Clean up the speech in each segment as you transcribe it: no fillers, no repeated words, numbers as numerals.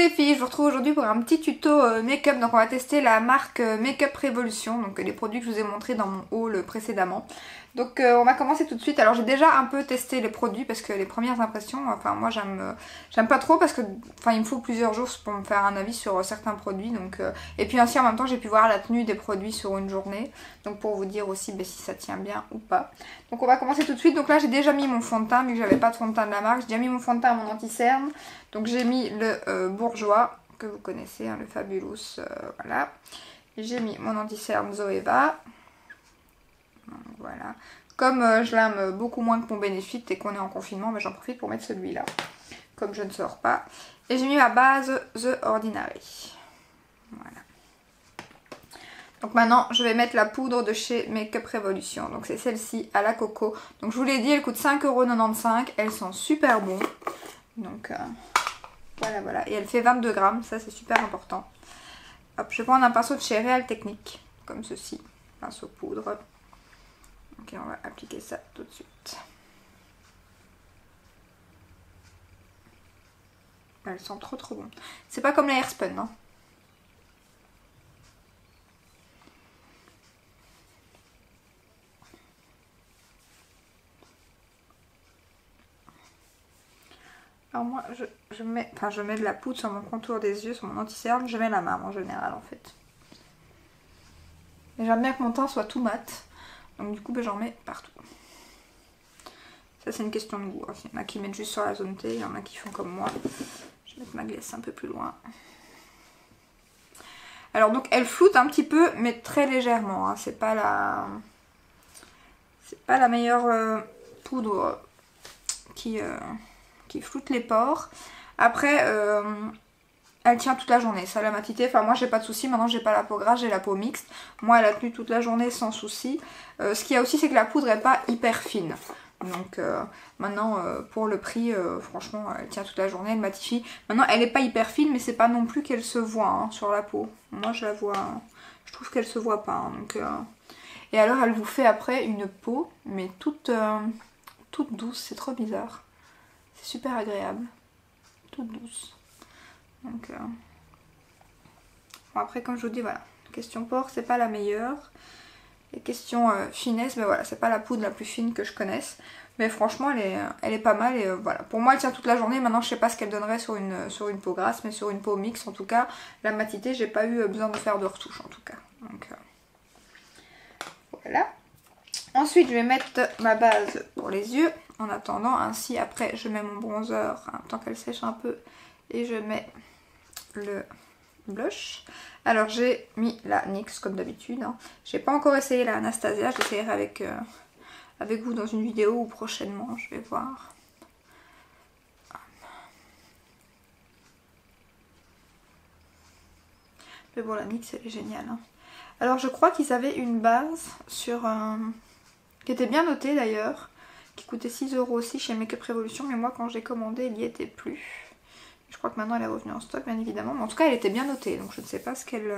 les filles, je vous retrouve aujourd'hui pour un petit tuto make-up. Donc on va tester la marque Make-up Révolution, donc les produits que je vous ai montrés dans mon haul précédemment. Donc on va commencer tout de suite. Alors j'ai déjà un peu testé les produits parce que les premières impressions, enfin moi j'aime pas trop parce que il me faut plusieurs jours pour me faire un avis sur certains produits. Donc et puis ainsi en même temps j'ai pu voir la tenue des produits sur une journée. Donc pour vous dire aussi si ça tient bien ou pas. Donc on va commencer tout de suite. Donc là j'ai déjà mis mon fond de teint vu que j'avais pas de fond de teint de la marque. J'ai déjà mis mon fond de teint, mon anti-cerne. Donc j'ai mis le Bourjois que vous connaissez, hein, le Fabulous, voilà. J'ai mis mon anti-cerne Zoeva. Donc, voilà. Comme je l'aime beaucoup moins que mon Benefit et qu'on est en confinement, j'en profite pour mettre celui-là. Comme je ne sors pas. Et j'ai mis ma base The Ordinary. Voilà. Donc maintenant je vais mettre la poudre de chez Make-up Révolution. Donc c'est celle-ci à la coco. Donc je vous l'ai dit, elle coûte 5,95 €. Elles sont super bon. Donc voilà. Et elle fait 22 grammes, ça c'est super important. Hop, je vais prendre un pinceau de chez Real Technique. Comme ceci. Pinceau poudre. Ok, on va appliquer ça tout de suite. Elles sont trop bon. C'est pas comme la Airspun, hein. Alors moi, je mets de la poudre sur mon contour des yeux, sur mon anti-cerne. Je mets la main en général en fait. Et j'aime bien que mon teint soit tout mat. Donc du coup, j'en mets partout. Ça c'est une question de goût. Il y en a qui mettent juste sur la zone T, il y en a qui font comme moi. Je vais mettre ma glace un peu plus loin. Alors donc elle floute un petit peu, mais très légèrement. Hein. C'est pas la meilleure poudre qui floute les pores. Après, elle tient toute la journée. Ça, la matité, enfin moi j'ai pas de souci. Maintenant j'ai pas la peau grasse, j'ai la peau mixte. Moi elle a tenu toute la journée sans souci. Ce qu'il y a aussi, c'est que la poudre est pas hyper fine. Donc maintenant pour le prix, franchement elle tient toute la journée, elle matifie. Maintenant elle est pas hyper fine, mais c'est pas non plus qu'elle se voit hein, sur la peau. Moi je la vois, je trouve qu'elle se voit pas. Hein, donc, et alors elle vous fait après une peau, mais toute douce, c'est trop bizarre. C'est super agréable, toute douce. Donc bon, après comme je vous dis, voilà, question pore c'est pas la meilleure. Et question finesse, mais voilà, c'est pas la poudre la plus fine que je connaisse. Mais franchement, elle est pas mal. Et voilà, pour moi, elle tient toute la journée. Maintenant, je sais pas ce qu'elle donnerait sur une peau grasse, mais sur une peau mixte, en tout cas, la matité, j'ai pas eu besoin de faire de retouche, en tout cas. Donc, voilà. Ensuite, je vais mettre ma base pour les yeux. En attendant, ainsi, après, je mets mon bronzer, hein, tant qu'elle sèche un peu. Et je mets le blush. Alors j'ai mis la NYX comme d'habitude. Hein. J'ai pas encore essayé la Anastasia. J'essayerai avec vous dans une vidéo ou prochainement. Je vais voir. Mais bon, la NYX elle est géniale. Hein. Alors je crois qu'ils avaient une base sur qui était bien notée d'ailleurs. Qui coûtait 6 € aussi chez Make-up Révolution. Mais moi quand j'ai commandé il n'y était plus. Je crois que maintenant elle est revenue en stock bien évidemment. Mais en tout cas elle était bien notée. Donc je ne sais pas ce qu'elle...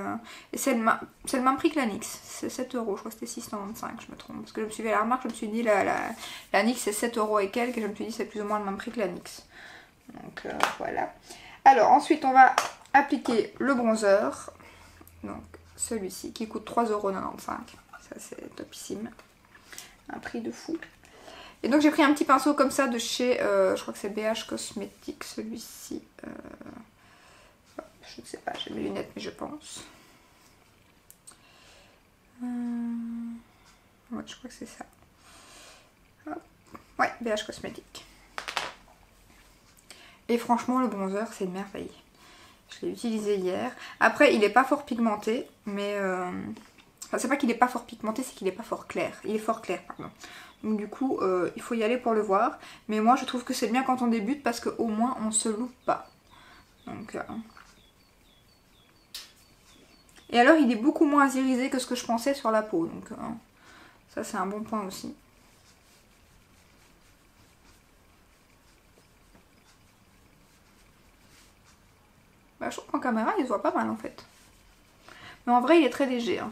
Et c'est le même prix que la NYX. C'est 7 €. Je crois que c'était 6,95 €. Je me trompe. Parce que je me suis fait la remarque. Je me suis dit la NYX c'est 7 € et quelques. Et je me suis dit c'est plus ou moins le même prix que la NYX. Donc voilà. Alors ensuite on va appliquer le bronzer. Donc celui-ci qui coûte 3,95 €. Ça c'est topissime. Un prix de fou. Et donc j'ai pris un petit pinceau comme ça de chez, je crois que c'est BH Cosmetics, celui-ci. Je ne sais pas, j'ai mes lunettes mais je pense. Ouais, je crois que c'est ça. Hop. Ouais, BH Cosmetics. Et franchement le bronzer c'est une merveille. Je l'ai utilisé hier. Après il n'est pas fort pigmenté, mais... Enfin c'est pas qu'il n'est pas fort pigmenté, c'est qu'il n'est pas fort clair. Il est fort clair, pardon. Donc du coup, il faut y aller pour le voir. Mais moi, je trouve que c'est bien quand on débute parce qu'au moins, on se loupe pas. Donc, et alors, il est beaucoup moins irisé que ce que je pensais sur la peau. Donc, ça, c'est un bon point aussi. Bah, je trouve qu'en caméra, il se voit pas mal en fait. Mais en vrai, il est très léger. Hein.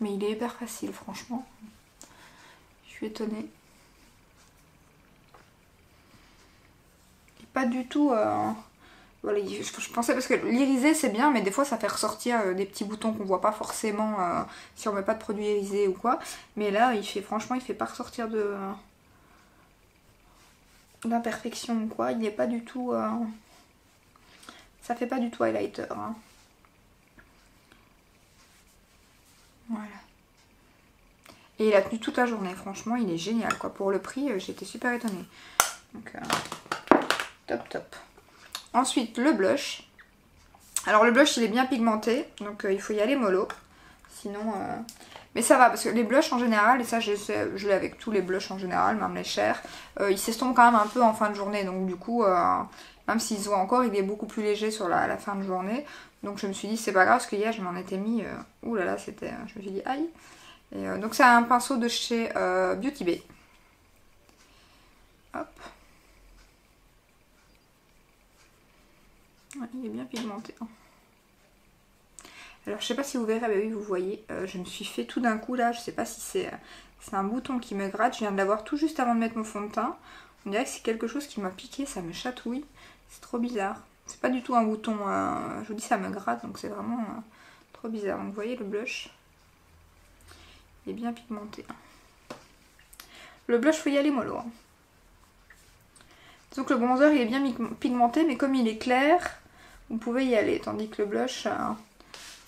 Mais il est hyper facile, franchement. Je suis étonnée. Et pas du tout... Voilà, je pensais parce que l'irisé c'est bien, mais des fois ça fait ressortir des petits boutons qu'on voit pas forcément si on met pas de produit irisé ou quoi. Mais là, franchement, il fait pas ressortir d'imperfection ou quoi. Il est pas du tout... ça fait pas du tout highlighter. Hein. Voilà. Et il a tenu toute la journée, franchement, il est génial quoi. Pour le prix, j'étais super étonnée. Donc, top top. Ensuite, le blush. Alors le blush il est bien pigmenté, donc il faut y aller mollo. Sinon... Mais ça va, parce que les blushs en général, et ça je l'ai avec tous les blushs en général, même les chers, ils s'estompent quand même un peu en fin de journée. Donc du coup, même s'ils se voient encore, il est beaucoup plus léger sur la fin de journée. Donc je me suis dit c'est pas grave, parce que hier je m'en étais mis... ouh là là, c'était... Je me suis dit aïe. Et, donc c'est un pinceau de chez Beauty Bay. Hop. Ouais, il est bien pigmenté. Alors je sais pas si vous verrez, mais oui vous voyez, je me suis fait tout d'un coup là, je sais pas si c'est un bouton qui me gratte, je viens de l'avoir tout juste avant de mettre mon fond de teint. On dirait que c'est quelque chose qui m'a piqué, ça me chatouille, c'est trop bizarre. C'est pas du tout un bouton, je vous dis ça me gratte, donc c'est vraiment trop bizarre. Donc vous voyez le blush, il est bien pigmenté. Le blush faut y aller mollo. Hein. Donc le bronzer il est bien pigmenté, mais comme il est clair, vous pouvez y aller, tandis que le blush...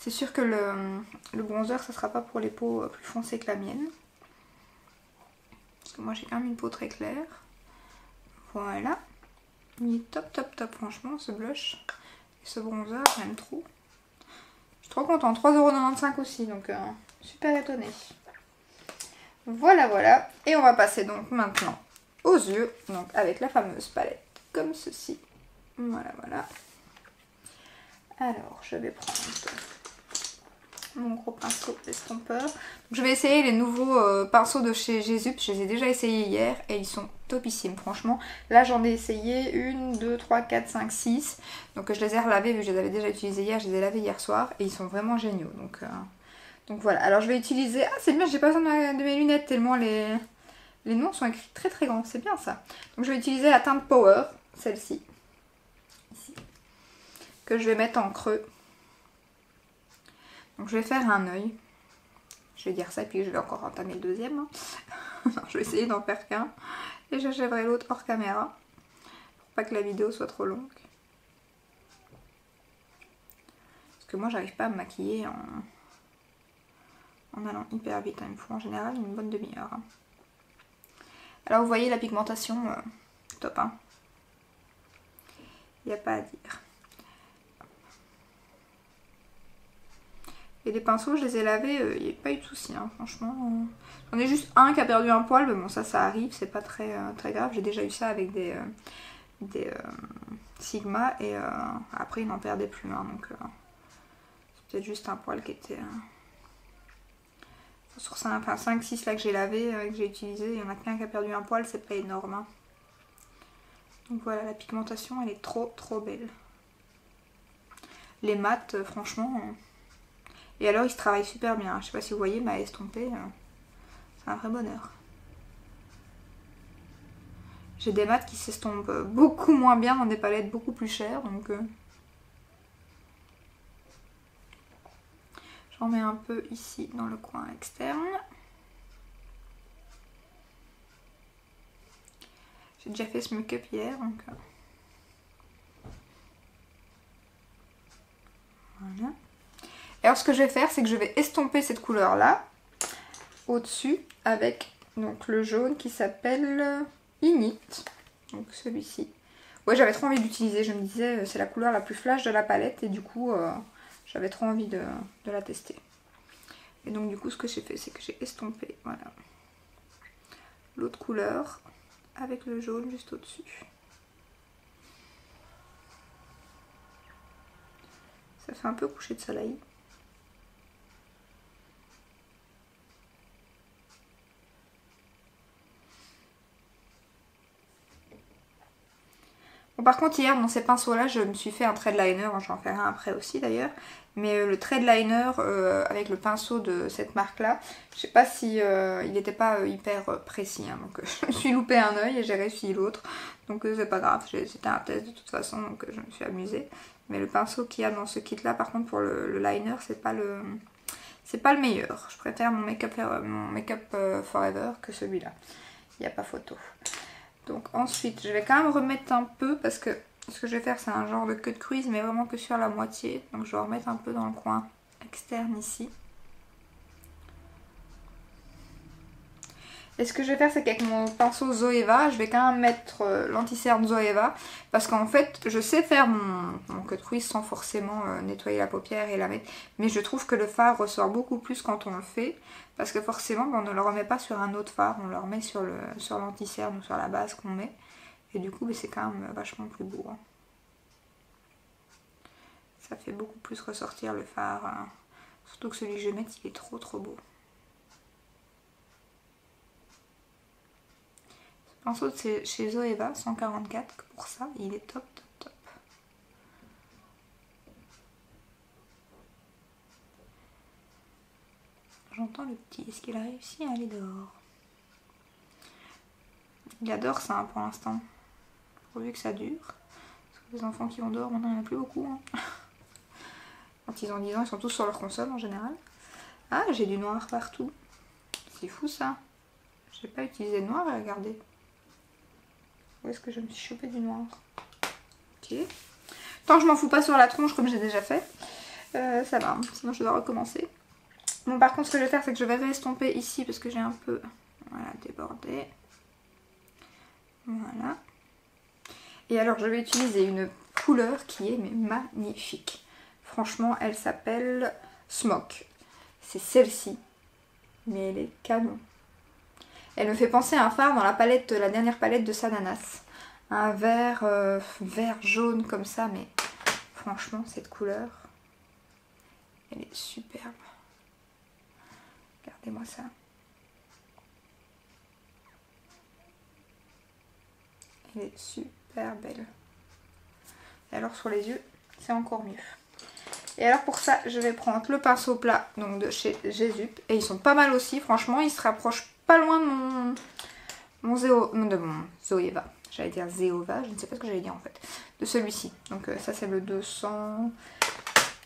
c'est sûr que le bronzer, ça sera pas pour les peaux plus foncées que la mienne. Parce que moi, j'ai quand même une peau très claire. Voilà. Il est top, top, top, franchement, ce blush. Et ce bronzer, j'aime trop. Je suis trop contente. 3,95€ aussi, donc super étonnée. Voilà, voilà. Et on va passer donc maintenant aux yeux. Donc avec la fameuse palette, comme ceci. Voilà, voilà. Alors, je vais prendre... mon gros pinceau estompeur. Donc, je vais essayer les nouveaux pinceaux de chez Jésus. Je les ai déjà essayés hier et ils sont topissimes franchement. Là j'en ai essayé 1, 2, 3, 4, 5, 6. Donc je les ai relavés vu que je les avais déjà utilisés hier. Je les ai lavés hier soir et ils sont vraiment géniaux. Donc voilà. Alors je vais utiliser... Ah c'est bien, j'ai pas besoin de mes lunettes tellement les noms sont écrits très très grands. C'est bien ça. Donc je vais utiliser la teinte Power, celle-ci. Ici. Que je vais mettre en creux. Donc je vais faire un œil. Je vais dire ça et puis je vais encore entamer le deuxième. Hein. Je vais essayer d'en faire qu'un. Et j'achèverai l'autre hors caméra. Pour pas que la vidéo soit trop longue. Parce que moi j'arrive pas à me maquiller en allant hyper vite. Il me faut en général une bonne demi-heure. Hein. Alors vous voyez la pigmentation, top. Hein. Il n'y a pas à dire. Et les pinceaux, je les ai lavés, il n'y a pas eu de soucis, hein, franchement. J'en ai juste un qui a perdu un poil, mais bon, ça arrive, c'est pas très, très grave. J'ai déjà eu ça avec des Sigma, et après, il n'en perdait plus. Hein, donc, c'est peut-être juste un poil qui était... sur 5-6 là que j'ai lavé, que j'ai utilisé, il y en a qu'un qui a perdu un poil, c'est pas énorme. Hein. Donc voilà, la pigmentation, elle est trop, trop belle. Les mats, franchement... Et alors il se travaille super bien, je sais pas si vous voyez m'a estompé, c'est un vrai bonheur. J'ai des mats qui s'estompent beaucoup moins bien dans des palettes beaucoup plus chères, donc j'en mets un peu ici dans le coin externe. J'ai déjà fait ce make-up hier, donc voilà. Et alors ce que je vais faire, c'est que je vais estomper cette couleur là au-dessus avec donc le jaune qui s'appelle Init, donc celui-ci. Ouais, j'avais trop envie d'utiliser, je me disais c'est la couleur la plus flash de la palette et du coup j'avais trop envie de la tester. Et donc du coup ce que j'ai fait, c'est que j'ai estompé, voilà, l'autre couleur avec le jaune juste au-dessus. Ça fait un peu coucher de soleil. Bon, par contre hier dans ces pinceaux là je me suis fait un trade liner, j'en ferai un après aussi d'ailleurs. Mais le trade liner avec le pinceau de cette marque là, je sais pas si il n'était pas hyper précis. Hein, donc je me suis loupé un œil et j'ai réussi l'autre. Donc c'est pas grave, c'était un test de toute façon, donc je me suis amusée. Mais le pinceau qu'il y a dans ce kit là, par contre pour le liner, c'est pas le meilleur. Je préfère mon Make-up Forever que celui-là. Il n'y a pas photo. Donc ensuite, je vais quand même remettre un peu parce que ce que je vais faire, c'est un genre de queue de cruise, mais vraiment que sur la moitié. Donc je vais remettre un peu dans le coin externe ici. Et ce que je vais faire, c'est qu'avec mon pinceau Zoeva, je vais quand même mettre l'anti-cerne Zoeva. Parce qu'en fait, je sais faire mon queue de cruise sans forcément nettoyer la paupière et la mettre. Mais je trouve que le fard ressort beaucoup plus quand on le fait. Parce que forcément, on ne le remet pas sur un autre fard. On le remet sur l'anti-cerne ou sur la base qu'on met. Et du coup, c'est quand même vachement plus beau. Hein. Ça fait beaucoup plus ressortir le fard. Hein. Surtout que celui que je vais mettre, il est trop beau. Ce pinceau c'est chez Zoeva, 144 pour ça. Il est top. J'entends le petit. Est-ce qu'il a réussi à aller dehors? Il adore ça hein, pour l'instant. Pourvu que ça dure. Parce que les enfants qui vont dehors, maintenant il n'y en a plus beaucoup. Hein. Quand ils ont 10 ans, ils sont tous sur leur console en général. Ah, j'ai du noir partout. C'est fou ça. J'ai pas utilisé de noir, regardez. Où est-ce que je me suis chopé du noir? Ok. Tant que je m'en fous pas sur la tronche comme j'ai déjà fait, ça va. Hein. Sinon je dois recommencer. Bon, par contre, ce que je vais faire, c'est que je vais restomper ici parce que j'ai un peu débordé. Voilà. Et alors, je vais utiliser une couleur qui est magnifique. Franchement, elle s'appelle Smoke. C'est celle-ci. Mais elle est canon. Elle me fait penser à un fard dans la dernière palette de Sananas. Un vert jaune comme ça, mais franchement, cette couleur, elle est superbe. Regardez-moi ça. Elle est super belle. Et alors sur les yeux, c'est encore mieux. Et alors pour ça, je vais prendre le pinceau plat donc de chez Jesup. Et ils sont pas mal aussi, franchement, ils se rapprochent pas loin de mon Zoeva. J'allais dire Zeova, je ne sais pas ce que j'allais dire en fait. De celui-ci. Donc ça c'est le 200...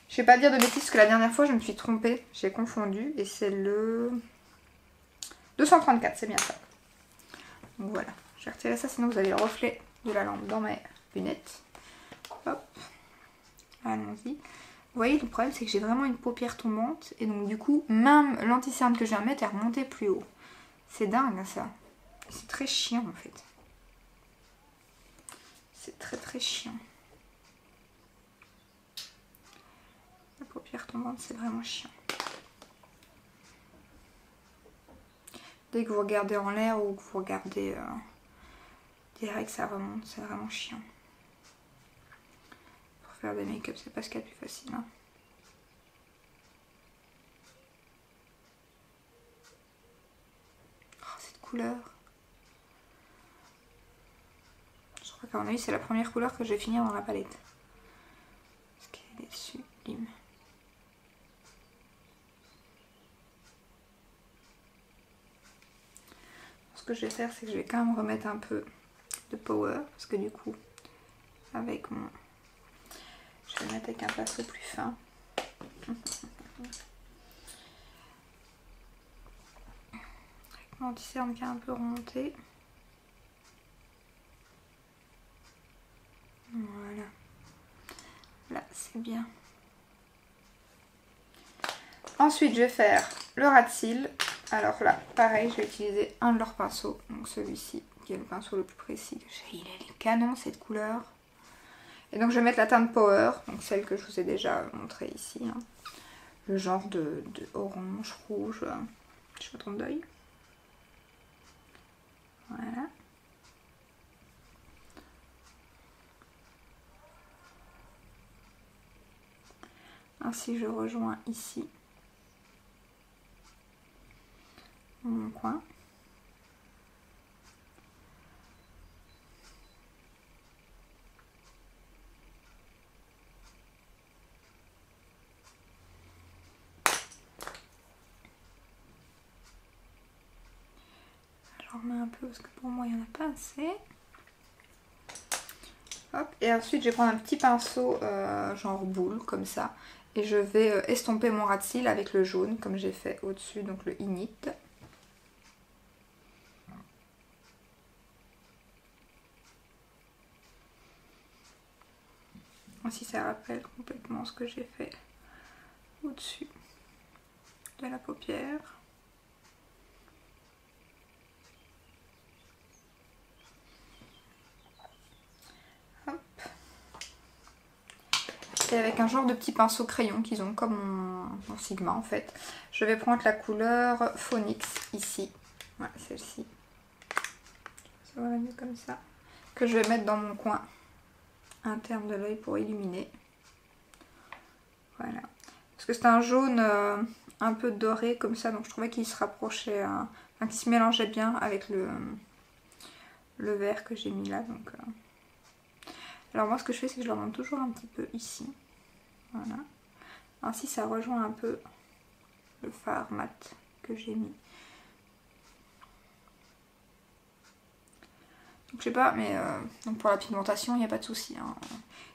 Je vais pas dire de bêtises parce que la dernière fois je me suis trompée. J'ai confondu. Et c'est le 234, c'est bien ça. Donc voilà. Je vais retirer ça sinon vous avez le reflet de la lampe dans mes lunettes. Hop. Allons-y. Vous voyez, le problème c'est que j'ai vraiment une paupière tombante. Et donc du coup, même l'anti-cerne que je viens de mettre est remontée plus haut. C'est dingue ça. C'est très chiant en fait. C'est très chiant. La paupière tombante, c'est vraiment chiant. Dès que vous regardez en l'air ou que vous regardez direct, ça remonte. C'est vraiment chiant. Pour faire des make-up, c'est pas ce qu'il y a de plus facile. Hein. Oh, cette couleur. Je crois qu'à mon avis, c'est la première couleur que je vais finir dans la palette. Parce qu'elle est sublime. Ce que je vais faire, c'est que je vais quand même remettre un peu de power. Parce que du coup, avec mon... Je vais le mettre avec un pinceau plus fin. Avec mon anti-cerne qui est un peu remonté. Voilà. Là, c'est bien. Ensuite, je vais faire le ras de cils. Alors là, pareil, je vais utiliser un de leurs pinceaux. Donc celui-ci, qui est le pinceau le plus précis que j'ai. Il est canon cette couleur. Et donc je vais mettre la teinte Power, donc celle que je vous ai déjà montrée ici. Hein. Le genre de orange, rouge. Je me trompe d'œil. Voilà. Ainsi je rejoins ici mon coin. remets un peu parce que pour moi il n'y en a pas assez. Hop. Et ensuite je vais prendre un petit pinceau genre boule comme ça. Et je vais estomper mon ras de cils avec le jaune comme j'ai fait au-dessus, donc le Init. Ainsi ça rappelle complètement ce que j'ai fait au-dessus de la paupière. Hop. Et avec un genre de petit pinceau crayon qu'ils ont comme mon Sigma en fait, je vais prendre la couleur Phonix ici. Voilà, celle-ci. Ça va mieux comme ça. Que je vais mettre dans mon coin interne de l'œil pour illuminer. Voilà. Parce que c'est un jaune un peu doré comme ça, donc je trouvais qu'il se rapprochait, enfin qu'il se mélangeait bien avec le vert que j'ai mis là. Donc, alors moi ce que je fais c'est que je le remonte toujours un petit peu ici. Voilà. Ainsi ça rejoint un peu le fard mat que j'ai mis. Donc je sais pas, mais donc pour la pigmentation il n'y a pas de souci. Hein.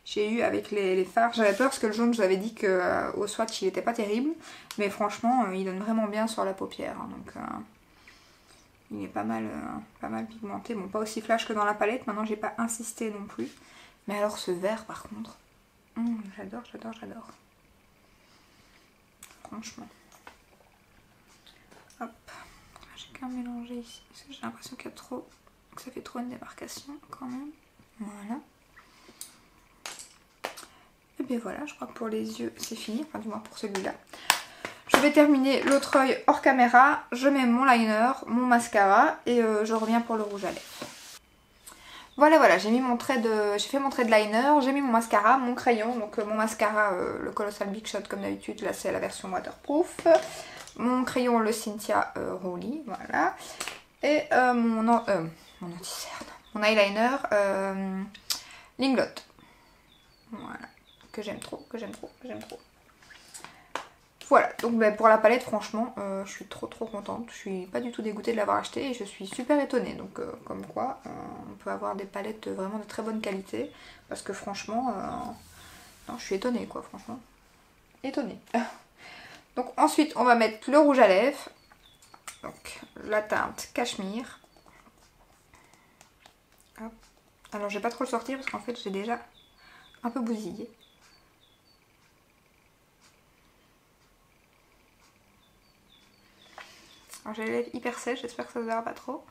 J'ai eu avec les fards, j'avais peur parce que le jaune je vous avais dit qu'au swatch il n'était pas terrible. Mais franchement il donne vraiment bien sur la paupière. Hein, donc il est pas mal pigmenté. Bon, pas aussi flash que dans la palette, maintenant j'ai pas insisté non plus. Mais alors ce vert par contre, j'adore, j'adore, j'adore. Franchement. Hop, j'ai qu'à mélanger ici parce que j'ai l'impression qu'il y a trop, que ça fait trop une démarcation quand même. Voilà. Et bien voilà, je crois que pour les yeux c'est fini, enfin du moins pour celui-là. Je vais terminer l'autre œil hors caméra, je mets mon liner, mon mascara et je reviens pour le rouge à lèvres. Voilà, j'ai fait mon trait de liner, j'ai mis mon mascara, mon crayon, donc mon mascara, le Colossal Big Shot comme d'habitude, là c'est la version waterproof. Mon crayon, le Cynthia Rowley, voilà. Et mon anti-cerne, mon eyeliner Linglot. Voilà, que j'aime trop, que j'aime trop, que j'aime trop. Voilà, donc bah, pour la palette, franchement, je suis trop contente. Je suis pas du tout dégoûtée de l'avoir acheté et je suis super étonnée. Donc, comme quoi, on peut avoir des palettes vraiment de très bonne qualité. Parce que franchement, non, je suis étonnée, quoi, franchement. Étonnée. Donc, ensuite, on va mettre le rouge à lèvres. Donc, la teinte Cachemire. Hop. Alors, je vais pas trop le sortir parce qu'en fait, j'ai déjà un peu bousillé. Alors j'ai les lèvres hyper sèches, j'espère que ça se verra pas trop.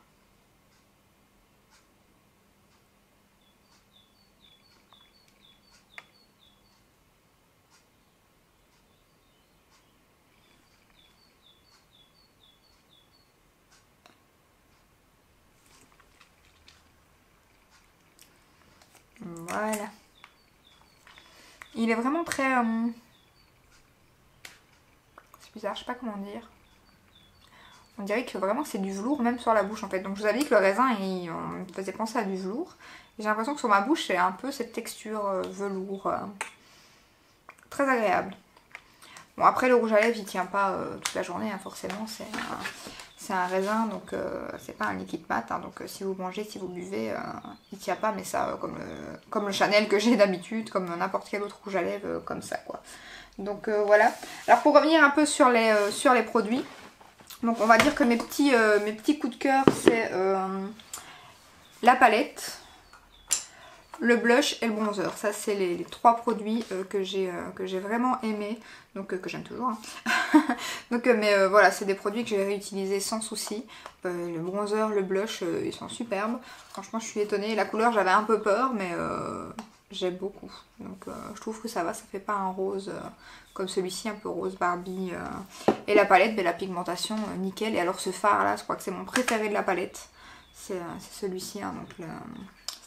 Voilà. Il est vraiment très... c'est bizarre, je sais pas comment dire. On dirait que vraiment c'est du velours même sur la bouche en fait. Donc je vous avais dit que le raisin on me faisait penser à du velours. J'ai l'impression que sur ma bouche c'est un peu cette texture velours. Très agréable. Bon après le rouge à lèvres il tient pas toute la journée hein, forcément. C'est un raisin donc c'est pas un liquide mat. Hein, donc si vous mangez, si vous buvez, il tient pas. Mais ça comme le Chanel que j'ai d'habitude, comme n'importe quel autre rouge à lèvres comme ça quoi. Donc voilà. Alors pour revenir un peu sur les produits. Donc on va dire que mes petits coups de cœur c'est la palette, le blush et le bronzer. Ça c'est les trois produits que j'ai vraiment aimé, donc que j'aime toujours. Hein. Donc mais voilà, c'est des produits que j'ai réutilisés sans souci. Le bronzer, le blush, ils sont superbes. Franchement je suis étonnée. La couleur j'avais un peu peur mais j'aime beaucoup. Donc je trouve que ça va, ça fait pas un rose comme celui-ci, un peu rose Barbie. Et la palette, ben, la pigmentation, nickel. Et alors ce fard là, je crois que c'est mon préféré de la palette. C'est celui-ci, hein, donc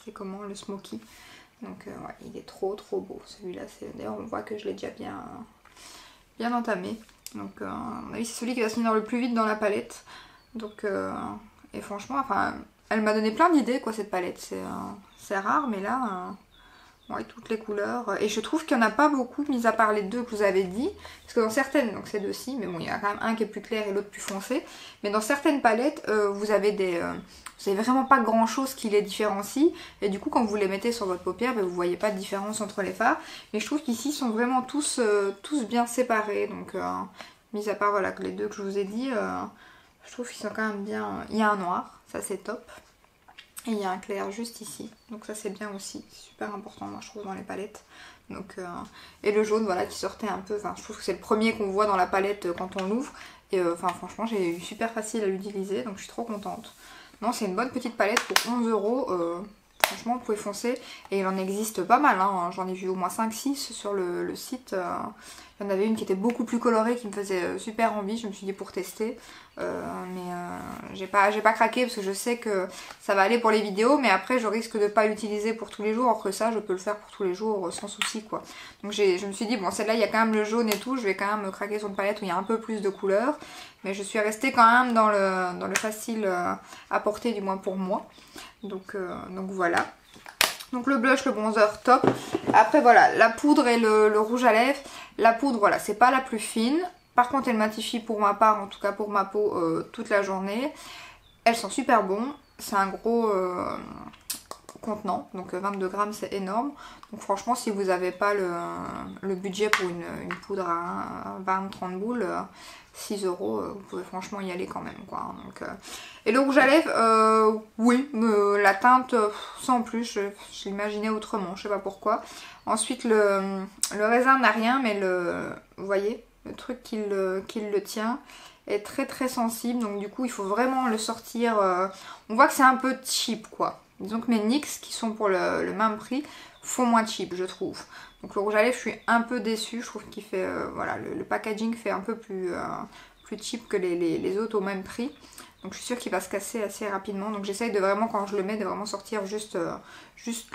c'est comment, le Smoky. Donc ouais, il est trop beau celui-là. D'ailleurs on voit que je l'ai déjà bien entamé. Donc à mon avis c'est celui qui va se finir le plus vite dans la palette. Donc et franchement, enfin, elle m'a donné plein d'idées quoi cette palette. C'est rare mais là... Ouais, toutes les couleurs. Et je trouve qu'il n'y en a pas beaucoup, mis à part les deux que je vous avais dit. Parce que dans certaines, donc ces deux-ci, mais bon, il y a quand même un qui est plus clair et l'autre plus foncé. Mais dans certaines palettes, vous avez vraiment pas grand chose qui les différencie. Et du coup, quand vous les mettez sur votre paupière, vous voyez pas de différence entre les fards. Mais je trouve qu'ici, ils sont vraiment tous bien séparés. Donc, mis à part voilà, que les deux que je vous ai dit, je trouve qu'ils sont quand même bien. Il y a un noir, ça c'est top. Et il y a un clair juste ici, donc ça c'est bien aussi, super important moi je trouve dans les palettes. Donc, et le jaune voilà qui sortait un peu, enfin je trouve que c'est le premier qu'on voit dans la palette quand on l'ouvre. Et enfin franchement j'ai eu super facile à l'utiliser, donc je suis trop contente. Non, c'est une bonne petite palette pour 11 €. Franchement vous pouvez foncer. Et il en existe pas mal, hein. J'en ai vu au moins 5-6 sur le site. Il y en avait une qui était beaucoup plus colorée qui me faisait super envie, je me suis dit pour tester. J'ai pas craqué parce que je sais que ça va aller pour les vidéos, mais après je risque de pas l'utiliser pour tous les jours, alors que ça je peux le faire pour tous les jours sans souci quoi. Donc je me suis dit bon celle-là il y a quand même le jaune et tout, je vais quand même craquer sur une palette où il y a un peu plus de couleurs, mais je suis restée quand même dans le facile à porter, du moins pour moi. Donc voilà. Donc le blush, le bronzer, top. Après voilà, la poudre et le rouge à lèvres. La poudre, voilà, c'est pas la plus fine. Par contre, elle matifie pour ma part, en tout cas pour ma peau, toute la journée. Elles sont super bonnes. C'est un gros contenant, donc 22 grammes, c'est énorme. Donc franchement, si vous n'avez pas le budget pour une poudre à 20-30 boules, 6 €, vous pouvez franchement y aller quand même quoi. Donc, et le rouge à lèvres, oui, la teinte sans plus, je l'imaginais autrement, je sais pas pourquoi. Ensuite le raisin n'a rien, mais vous voyez, le truc qui le tient est très très sensible, donc du coup il faut vraiment le sortir. On voit que c'est un peu cheap quoi. Disons que mes NYX qui sont pour le même prix font moins cheap je trouve. Donc le rouge à lèvres je suis un peu déçue, je trouve qu'il fait, voilà, le packaging fait un peu plus cheap que les autres au même prix. Donc je suis sûre qu'il va se casser assez rapidement. Donc j'essaye de vraiment, quand je le mets, de vraiment sortir juste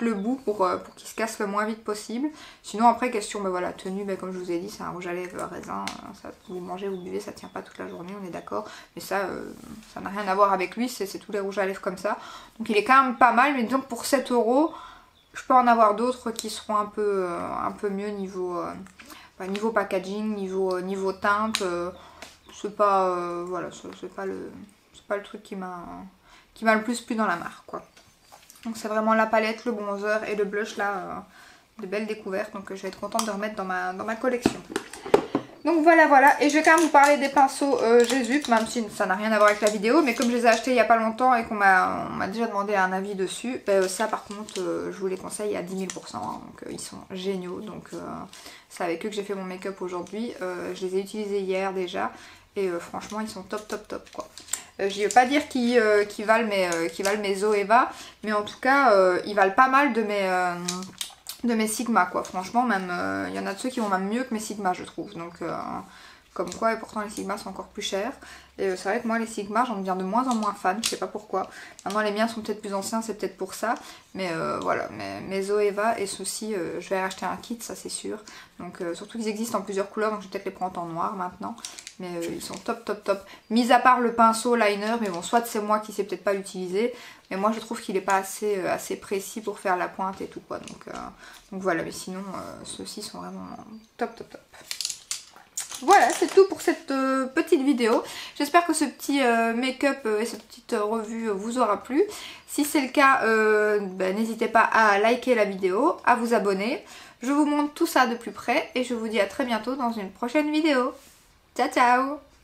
le bout pour qu'il se casse le moins vite possible. Sinon après question, voilà, tenue, comme je vous ai dit, c'est un rouge à lèvres raisin. Ça, vous mangez, vous buvez, ça tient pas toute la journée, on est d'accord. Mais ça n'a rien à voir avec lui, c'est tous les rouges à lèvres comme ça. Donc il est quand même pas mal, mais disons que pour 7 €, je peux en avoir d'autres qui seront un peu mieux niveau packaging, niveau teinte. C'est pas, voilà, c'est pas le truc qui m'a le plus plu dans la marque quoi. Donc c'est vraiment la palette, le bronzer et le blush là, de belles découvertes, donc je vais être contente de remettre dans ma collection. Donc voilà, et je vais quand même vous parler des pinceaux Jésus, même si ça n'a rien à voir avec la vidéo, mais comme je les ai achetés il n'y a pas longtemps et qu'on m'a déjà demandé un avis dessus, ça par contre je vous les conseille à 10 000 %, hein, donc ils sont géniaux, donc c'est avec eux que j'ai fait mon make-up aujourd'hui. Je les ai utilisés hier déjà et franchement ils sont top quoi. Je ne veux pas dire qu'ils valent mes Zoeva, mais en tout cas ils valent pas mal de mes Sigma quoi. Franchement même il y en a de ceux qui vont même mieux que mes Sigma je trouve. Donc comme quoi, et pourtant les Sigma sont encore plus chers. Et c'est vrai que moi les Sigma j'en deviens de moins en moins fan, je sais pas pourquoi. Maintenant les miens sont peut-être plus anciens, c'est peut-être pour ça. Mais voilà, mes Zoeva et ceux-ci, je vais acheter un kit, ça c'est sûr. Donc surtout qu'ils existent en plusieurs couleurs, donc je vais peut-être les prendre en noir maintenant. Mais ils sont top. Mis à part le pinceau liner, mais bon, soit c'est moi qui sais peut-être pas l'utiliser. Mais moi je trouve qu'il est pas assez précis pour faire la pointe et tout quoi. Donc voilà, mais sinon ceux-ci sont vraiment top. Voilà, c'est tout pour cette petite vidéo. J'espère que ce petit make-up et cette petite revue vous aura plu. Si c'est le cas, n'hésitez pas à liker la vidéo, à vous abonner. Je vous montre tout ça de plus près et je vous dis à très bientôt dans une prochaine vidéo. Ciao ciao!